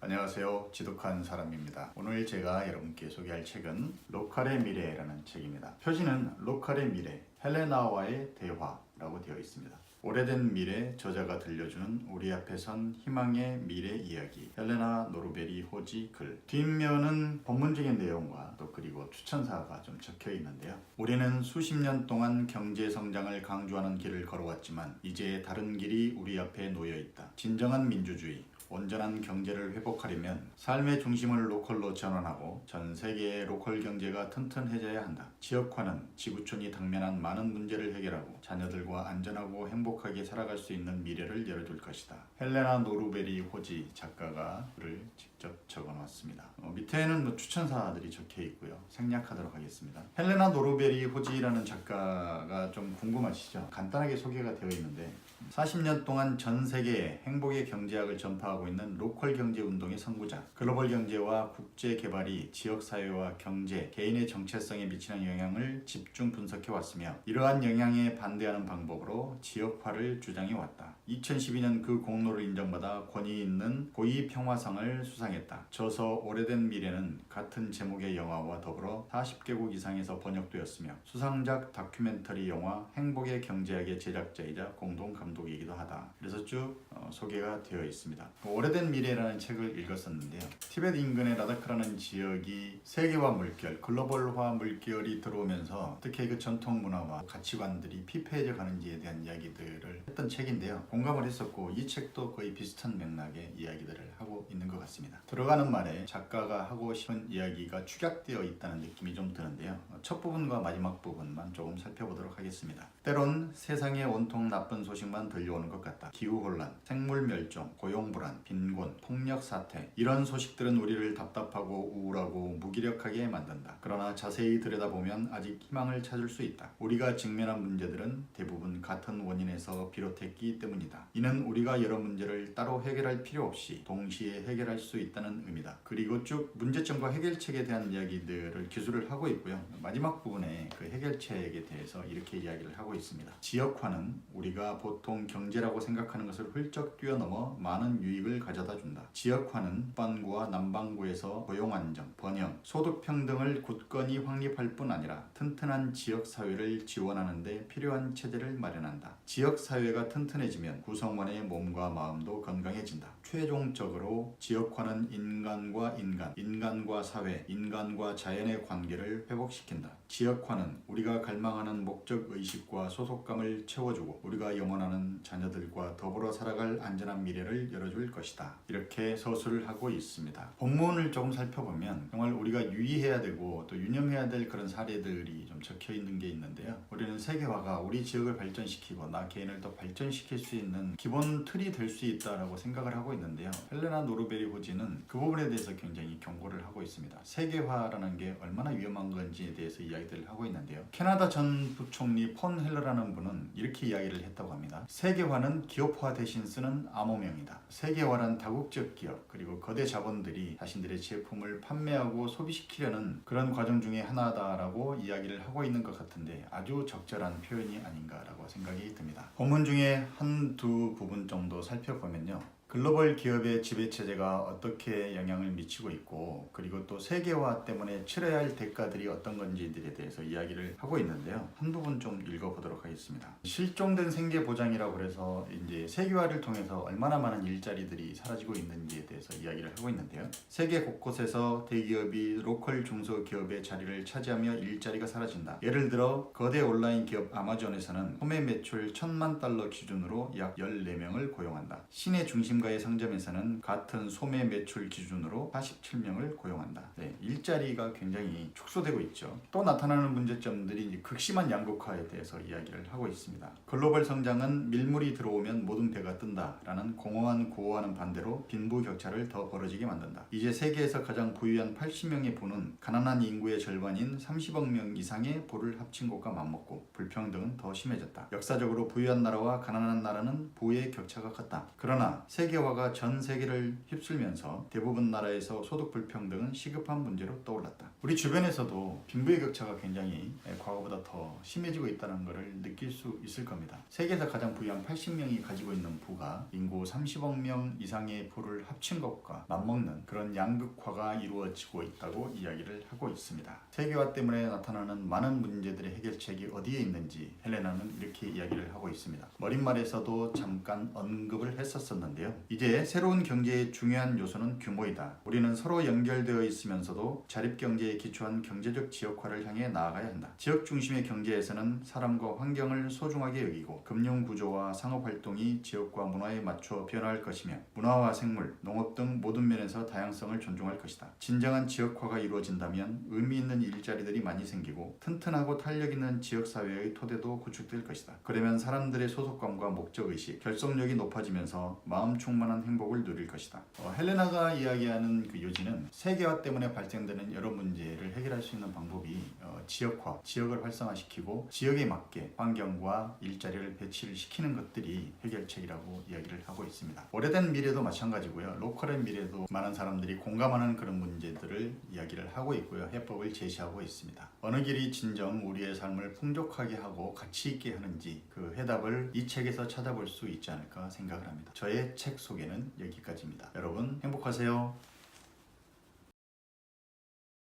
안녕하세요. 지독한 사람입니다. 오늘 제가 여러분께 소개할 책은 로컬의 미래라는 책입니다. 표지는 로컬의 미래, 헬레나와의 대화라고 되어 있습니다. 오래된 미래, 저자가 들려주는 우리 앞에 선 희망의 미래 이야기, 헬레나 노르베리 호지 글. 뒷면은 본문적인 내용과 또 그리고 추천사가 좀 적혀 있는데요. 우리는 수십 년 동안 경제 성장을 강조하는 길을 걸어왔지만 이제 다른 길이 우리 앞에 놓여 있다. 진정한 민주주의, 온전한 경제를 회복하려면 삶의 중심을 로컬로 전환하고 전 세계의 로컬 경제가 튼튼해져야 한다. 지역화는 지구촌이 당면한 많은 문제를 해결하고 자녀들과 안전하고 행복하게 살아갈 수 있는 미래를 열어줄 것이다. 헬레나 노르베리 호지 작가가 글을 직접 적어놨습니다. 밑에는 추천사들이 적혀 있고요. 생략하도록 하겠습니다. 헬레나 노르베리 호지라는 작가가 좀 궁금하시죠? 간단하게 소개가 되어 있는데 40년 동안 전 세계에 행복의 경제학을 전파하고 있는 로컬 경제 운동의 선구자, 글로벌 경제와 국제 개발이 지역 사회와 경제, 개인의 정체성에 미치는 영향을 집중 분석해 왔으며 이러한 영향에 반대하는 방법으로 지역화를 주장해 왔다. 2012년 그 공로를 인정받아 권위 있는 고위 평화상을 수상했다. 저서 오래된 미래는 같은 제목의 영화와 더불어 40개국 이상에서 번역되었으며 수상작 다큐멘터리 영화 행복의 경제학의 제작자이자 공동 감독이기도 하다. 그래서 쭉 소개가 되어 있습니다. 오래된 미래라는 책을 읽었었는데요. 티베트 인근의 라다크라는 지역이 세계화 물결, 글로벌화 물결이 들어오면서 어떻게 그 전통 문화와 가치관들이 피폐해져 가는지에 대한 이야기들을 했던 책인데요. 공감을 했었고 이 책도 거의 비슷한 맥락의 이야기들을 하고 있는 것 같습니다. 들어가는 말에 작가가 하고 싶은 이야기가 축약되어 있다는 느낌이 좀 드는데요. 첫 부분과 마지막 부분만 조금 살펴보도록 하겠습니다. 때론 세상에 온통 나쁜 소식만 들려오는 것 같다. 기후혼란, 생물멸종, 고용불안, 빈곤, 폭력 사태 이런 소식들은 우리를 답답하고 우울하고 무기력하게 만든다. 그러나 자세히 들여다보면 아직 희망을 찾을 수 있다. 우리가 직면한 문제들은 대부분 같은 원인에서 비롯했기 때문이다. 이는 우리가 여러 문제를 따로 해결할 필요 없이 동시에 해결할 수 있다는 의미다. 그리고 쭉 문제점과 해결책에 대한 이야기들을 기술을 하고 있고요. 마지막 부분에 그 해결책에 대해서 이렇게 이야기를 하고 있습니다. 지역화는 우리가 보통 경제라고 생각하는 것을 훌쩍 뛰어넘어 많은 유익을 가져다 준다. 지역화는 북반구와 남반구에서 고용 안정, 번영, 소득 평등을 굳건히 확립할 뿐 아니라 튼튼한 지역 사회를 지원하는 데 필요한 체제를 마련한다. 지역 사회가 튼튼해지면 구성원의 몸과 마음도 건강해진다. 최종적으로 지역화는 인간과 인간, 인간과 사회, 인간과 자연의 관계를 회복시킨다. 지역화는 우리가 갈망하는 목적 의식과 소속감을 채워주고 우리가 염원하는 자녀들과 더불어 살아갈 안전한 미래를 열어줄 것이다. 이렇게 서술을 하고 있습니다. 본문을 조금 살펴보면 정말 우리가 유의해야 되고 또 유념해야 될 그런 사례들이 좀 적혀 있는 게 있는데요. 우리는 세계화가 우리 지역을 발전시키고 나 개인을 더 발전시킬 수 있는 기본 틀이 될 수 있다라고 생각을 하고 있는데요. 헬레나 노르베리 호지는 그 부분에 대해서 굉장히 경고를 하고 있습니다. 세계화라는 게 얼마나 위험한 건지에 대해서 이야기들을 하고 있는데요. 캐나다 전 부총리 폰 헬러라는 분은 이렇게 이야기를 했다고 합니다. 세계화는 기업화 대신 쓰는 암호명이다. 세계화란 다국적 기업 그리고 거대 자본들이 자신들의 제품을 판매하고 소비시키려는 그런 과정 중에 하나다라고 이야기를 하고 있는 것 같은데 아주 적절한 표현이 아닌가라고 생각이 듭니다. 본문 중에 한두 부분 정도 살펴보면요. 글로벌 기업의 지배체제가 어떻게 영향을 미치고 있고 그리고 또 세계화 때문에 치러야 할 대가들이 어떤 건지들에 대해서 이야기를 하고 있는데요. 한 부분 좀 읽어보도록 하겠습니다. 실종된 생계보장이라고 해서 이제 세계화를 통해서 얼마나 많은 일자리들이 사라지고 있는지에 대해서 이야기를 하고 있는데요. 세계 곳곳에서 대기업이 로컬 중소기업의 자리를 차지하며 일자리가 사라진다. 예를 들어 거대 온라인 기업 아마존에서는 소매 매출 $10,000 기준으로 약 14명을 고용한다. 시내 중심 가의 상점에서는 같은 소매 매출 기준으로 47명을 고용한다. 네, 일자리가 굉장히 축소되고 있죠. 또 나타나는 문제점들이 이제 극심한 양극화에 대해서 이야기를 하고 있습니다. 글로벌 성장은 밀물이 들어오면 모든 배가 뜬다라는 공허한 구호와는 반대로 빈부격차를 더 벌어지게 만든다. 이제 세계에서 가장 부유한 80명의 부는 가난한 인구의 절반인 30억 명 이상의 부를 합친 것과 맞먹고 불평등은 더 심해졌다. 역사적으로 부유한 나라와 가난한 나라는 부의 격차가 컸다. 그러나 세계 세계화가 전 세계를 휩쓸면서 대부분 나라에서 소득 불평등은 시급한 문제로 떠올랐다. 우리 주변에서도 빈부의 격차가 굉장히 과거보다 더 심해지고 있다는 것을 느낄 수 있을 겁니다. 세계에서 가장 부유한 80명이 가지고 있는 부가 인구 30억 명 이상의 부를 합친 것과 맞먹는 그런 양극화가 이루어지고 있다고 이야기를 하고 있습니다. 세계화 때문에 나타나는 많은 문제들의 해결책이 어디에 있는지 헬레나는 이렇게 이야기를 하고 있습니다. 머릿말에서도 잠깐 언급을 했었는데요. 이제 새로운 경제의 중요한 요소는 규모이다. 우리는 서로 연결되어 있으면서도 자립경제에 기초한 경제적 지역화를 향해 나아가야 한다. 지역 중심의 경제에서는 사람과 환경을 소중하게 여기고 금융구조와 상업활동이 지역과 문화에 맞춰 변화할 것이며 문화와 생물, 농업 등 모든 면에서 다양성을 존중할 것이다. 진정한 지역화가 이루어진다면 의미 있는 일자리들이 많이 생기고 튼튼하고 탄력 있는 지역사회의 토대도 구축될 것이다. 그러면 사람들의 소속감과 목적의식, 결속력이 높아지면서 마음 충만한 행복을 누릴 것이다. 헬레나가 이야기하는 그 요지는 세계화 때문에 발생되는 여러 문제를 해결할 수 있는 방법이 지역화, 지역을 활성화시키고 지역에 맞게 환경과 일자리를 배치를 시키는 것들이 해결책이라고 이야기를 하고 있습니다. 오래된 미래도 마찬가지고요. 로컬의 미래도 많은 사람들이 공감하는 그런 문제들을 이야기를 하고 있고요. 해법을 제시하고 있습니다. 어느 길이 진정 우리의 삶을 풍족하게 하고 가치 있게 하는지 그 해답을 이 책에서 찾아볼 수 있지 않을까 생각을 합니다. 저의 책 소개는 여기까지입니다. 여러분 행복하세요.